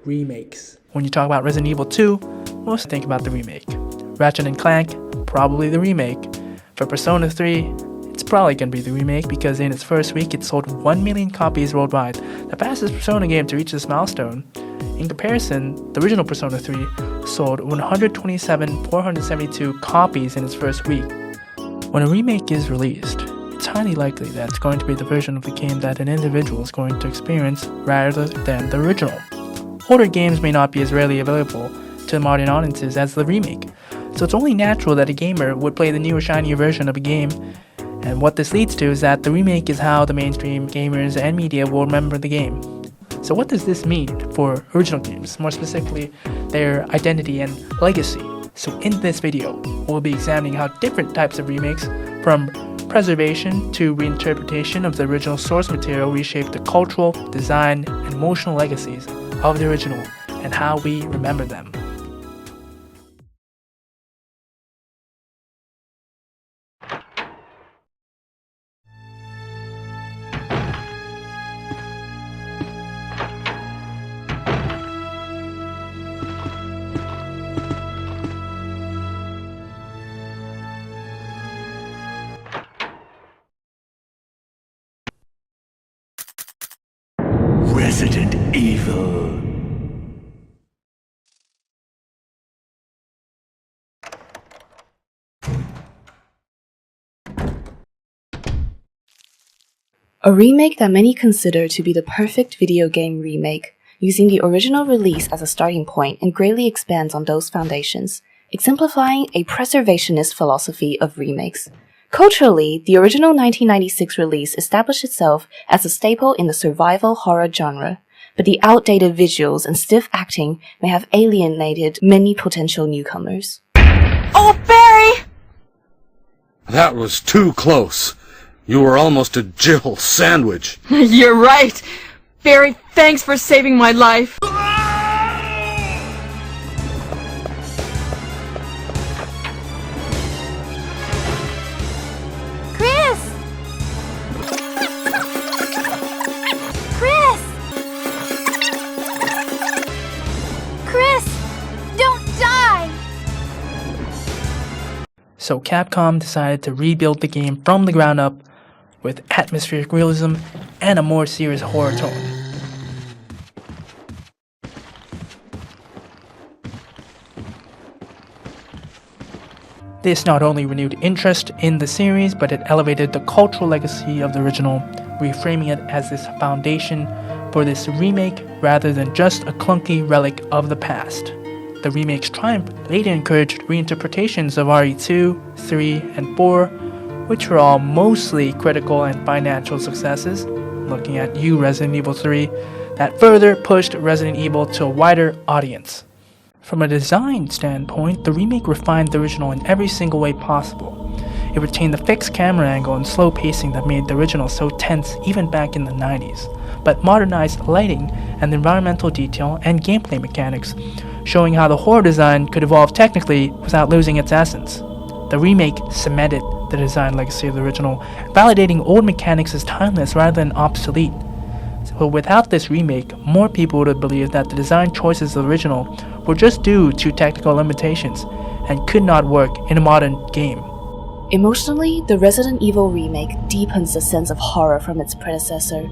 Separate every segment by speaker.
Speaker 1: remakes. When you talk about Resident Evil 2, most think about the remake. Ratchet & Clank, probably the remake. For Persona 3, it's probably going to be the remake because in its first week it sold 1 million copies worldwide, the fastest Persona game to reach this milestone. In comparison, the original Persona 3 sold 127,472 copies in its first week. When a remake is released, it's highly likely that it's going to be the version of the game that an individual is going to experience rather than the original. Older games may not be as readily available to modern audiences as the remake, so it's only natural that a gamer would play the newer, shinier version of a game, and what this leads to is that the remake is how the mainstream gamers and media will remember the game. So what does this mean for original games, more specifically their identity and legacy? So in this video, we'll be examining how different types of remakes, from preservation to reinterpretation of the original source material, reshape the cultural, design, and emotional legacies of the original and how we remember them.
Speaker 2: Resident Evil.
Speaker 3: A remake that many consider to be the perfect video game remake, using the original release as a starting point and greatly expands on those foundations, exemplifying a preservationist philosophy of remakes. Culturally, the original 1996 release established itself as a staple in the survival horror genre, but the outdated visuals and stiff acting may have alienated many potential newcomers.
Speaker 4: Oh, Barry!
Speaker 5: That was too close. You were almost a Jill sandwich.
Speaker 4: You're right. Barry, thanks for saving my life.
Speaker 1: So Capcom decided to rebuild the game from the ground up with atmospheric realism and a more serious horror tone. This not only renewed interest in the series, but it elevated the cultural legacy of the original, reframing it as this foundation for this remake rather than just a clunky relic of the past. The remake's triumph later encouraged reinterpretations of RE2, 3, and 4, which were all mostly critical and financial successes, looking at you Resident Evil 3, that further pushed Resident Evil to a wider audience. From a design standpoint, the remake refined the original in every single way possible. It retained the fixed camera angle and slow pacing that made the original so tense even back in the 90s, but modernized lighting and environmental detail and gameplay mechanics, showing how the horror design could evolve technically without losing its essence. The remake cemented the design legacy of the original, validating old mechanics as timeless rather than obsolete. So without this remake, more people would have believed that the design choices of the original were just due to technical limitations and could not work in a modern game.
Speaker 3: Emotionally, the Resident Evil remake deepens the sense of horror from its predecessor.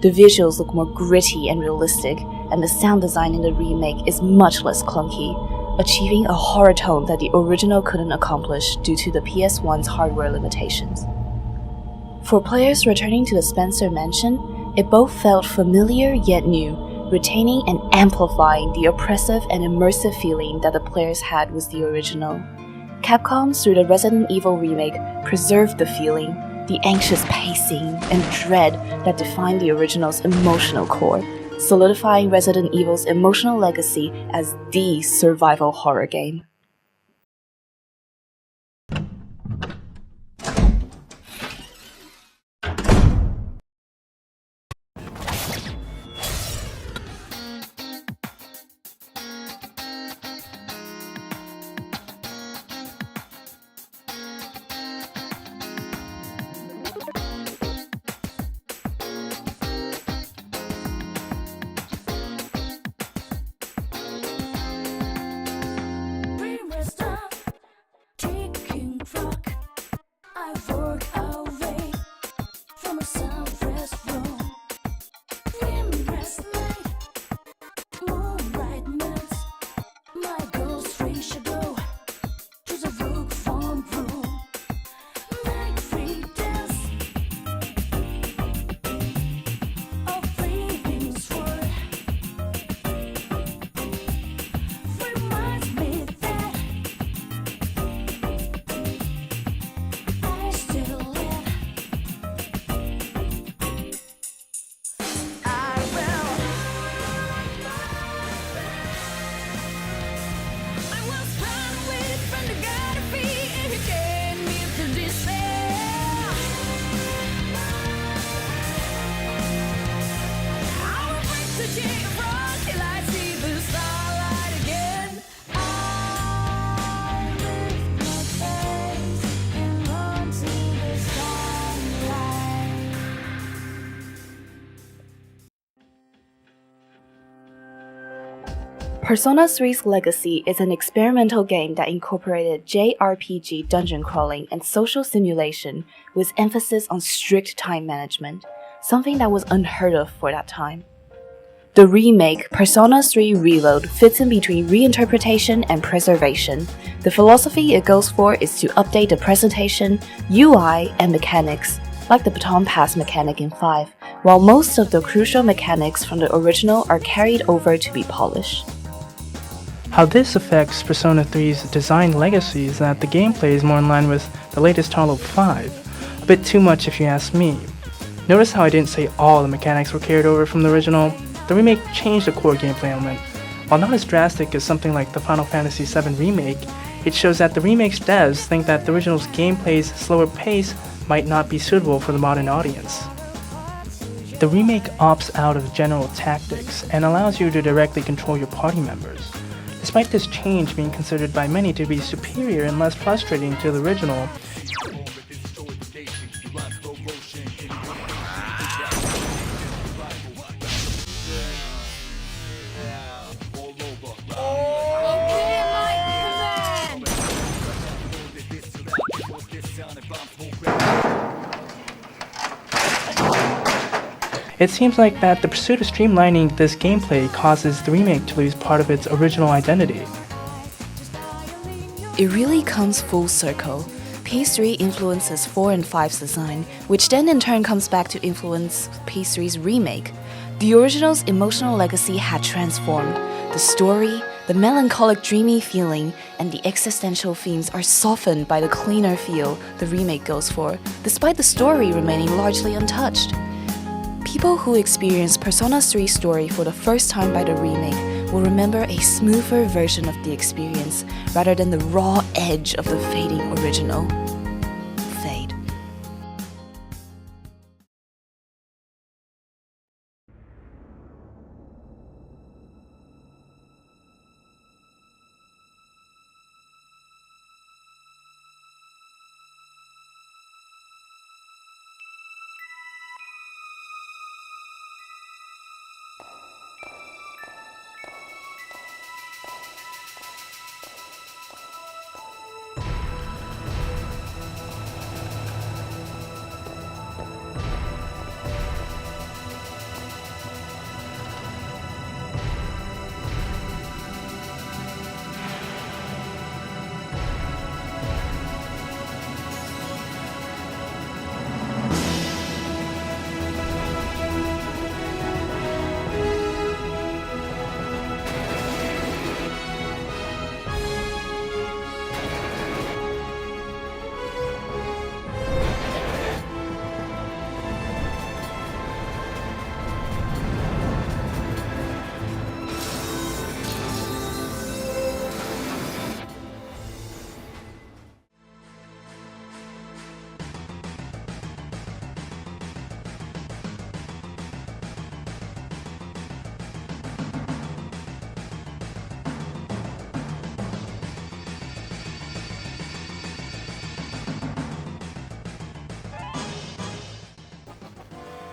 Speaker 3: The visuals look more gritty and realistic, and the sound design in the remake is much less clunky, achieving a horror tone that the original couldn't accomplish due to the PS1's hardware limitations. For players returning to the Spencer Mansion, it both felt familiar yet new, retaining and amplifying the oppressive and immersive feeling that the players had with the original. Capcom, through the Resident Evil remake, preserved the feeling, the anxious pacing and dread that defined the original's emotional core, solidifying Resident Evil's emotional legacy as the survival horror game. Persona 3's Legacy is an experimental game that incorporated JRPG dungeon crawling and social simulation with emphasis on strict time management, something that was unheard of for that time. The remake, Persona 3 Reload, fits in between reinterpretation and preservation. The philosophy it goes for is to update the presentation, UI, and mechanics, like the baton pass mechanic in 5, while most of the crucial mechanics from the original are carried over to be polished.
Speaker 1: How this affects Persona 3's design legacy is that the gameplay is more in line with the latest Hollow 5, a bit too much if you ask me. Notice how I didn't say all the mechanics were carried over from the original? The remake changed the core gameplay element. While not as drastic as something like the Final Fantasy VII Remake, it shows that the remake's devs think that the original's gameplay's slower pace might not be suitable for the modern audience. The remake opts out of general tactics and allows you to directly control your party members. Despite this change being considered by many to be superior and less frustrating to the original, it seems like that the pursuit of streamlining this gameplay causes the remake to lose part of its original identity.
Speaker 3: It really comes full circle. PS3 influences 4 and 5's design, which then in turn comes back to influence PS3's remake. The original's emotional legacy had transformed. The story, the melancholic dreamy feeling, and the existential themes are softened by the cleaner feel the remake goes for, despite the story remaining largely untouched. People who experience Persona 3's story for the first time by the remake will remember a smoother version of the experience rather than the raw edge of the fading original. Fade.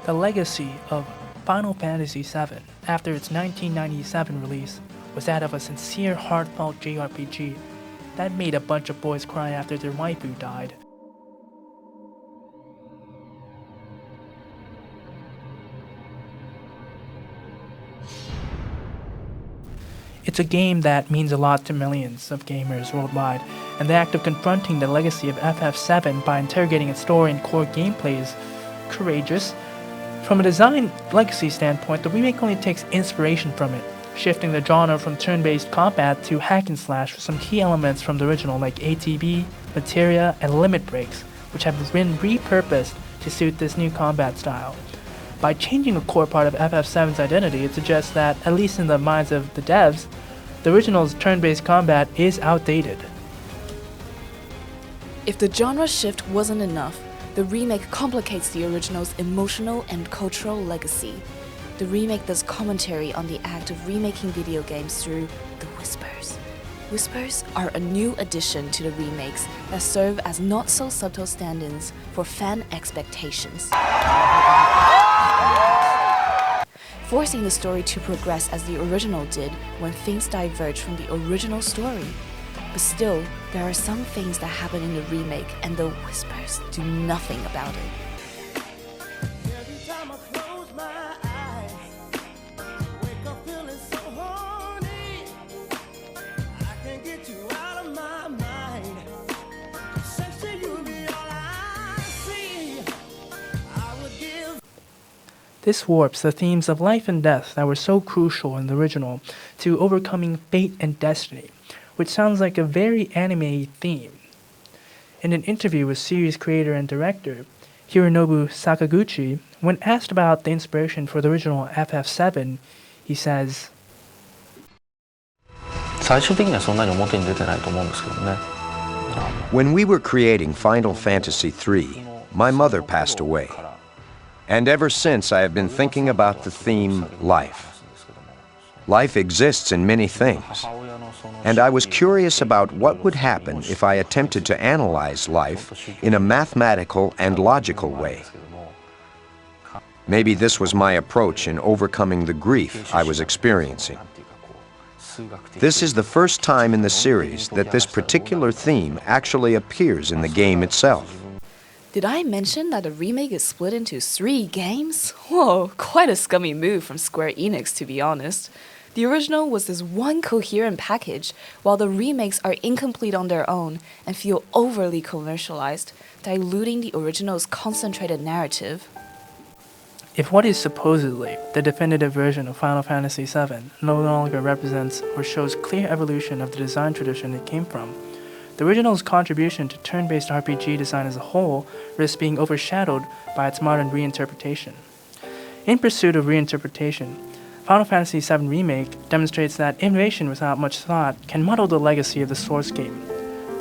Speaker 1: The legacy of Final Fantasy VII after its 1997 release was that of a sincere, heartfelt JRPG that made a bunch of boys cry after their waifu died. It's a game that means a lot to millions of gamers worldwide, and the act of confronting the legacy of FF7 by interrogating its story and core gameplay is courageous. From a design legacy standpoint, the remake only takes inspiration from it, shifting the genre from turn-based combat to hack and slash with some key elements from the original like ATB, materia, and limit breaks, which have been repurposed to suit this new combat style. By changing a core part of FF7's identity, it suggests that, at least in the minds of the devs, the original's turn-based combat is outdated.
Speaker 3: If the genre shift wasn't enough, the remake complicates the original's emotional and cultural legacy. The remake does commentary on the act of remaking video games through the whispers. Whispers are a new addition to the remakes that serve as not-so-subtle stand-ins for fan expectations. forcing the story to progress as the original did when things diverge from the original story. But still, there are some things that happen in the remake and the whispers do nothing about it.
Speaker 1: This warps the themes of life and death that were so crucial in the original to overcoming fate and destiny, which sounds like a very anime theme. In an interview with series creator and director Hironobu Sakaguchi, when asked about the inspiration for the original FF7, he says,
Speaker 6: 最終的にはそんなに表に出てないと思うんですけどね。
Speaker 7: When we were creating Final Fantasy III, my mother passed away. And ever since, I have been thinking about the theme life. Life exists in many things. And I was curious about what would happen if I attempted to analyze life in a mathematical and logical way. Maybe this was my approach in overcoming the grief I was experiencing. This is the first time in the series that this particular theme actually appears in the game itself.
Speaker 3: Did I mention that the remake is split into 3 games? Whoa, quite a scummy move from Square Enix, to be honest. The original was this one coherent package, while the remakes are incomplete on their own and feel overly commercialized, diluting the original's concentrated narrative.
Speaker 1: if what is supposedly the definitive version of Final Fantasy VII no longer represents or shows clear evolution of the design tradition it came from, the original's contribution to turn-based RPG design as a whole risks being overshadowed by its modern reinterpretation. In pursuit of reinterpretation, Final Fantasy VII Remake demonstrates that innovation without much thought can muddle the legacy of the source game.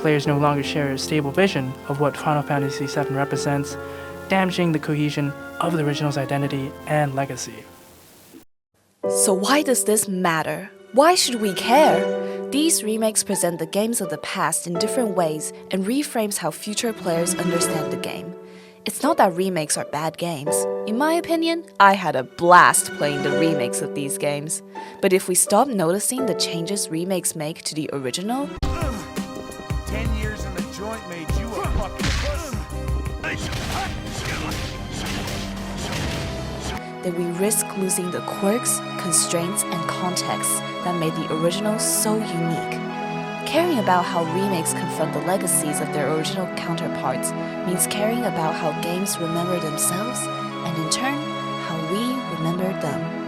Speaker 1: Players no longer share a stable vision of what Final Fantasy VII represents, damaging the cohesion of the original's identity and legacy.
Speaker 3: So why does this matter? Why should we care? These remakes present the games of the past in different ways and reframes how future players understand the game. It's not that remakes are bad games. In my opinion, I had a blast playing the remakes of these games. But if we stop noticing the changes remakes make to the original,
Speaker 2: 10 years in the joint made you a fucking
Speaker 3: then we risk losing the quirks, constraints, and contexts that made the original so unique. Caring about how remakes confront the legacies of their original counterparts means caring about how games remember themselves, and in turn, how we remember them.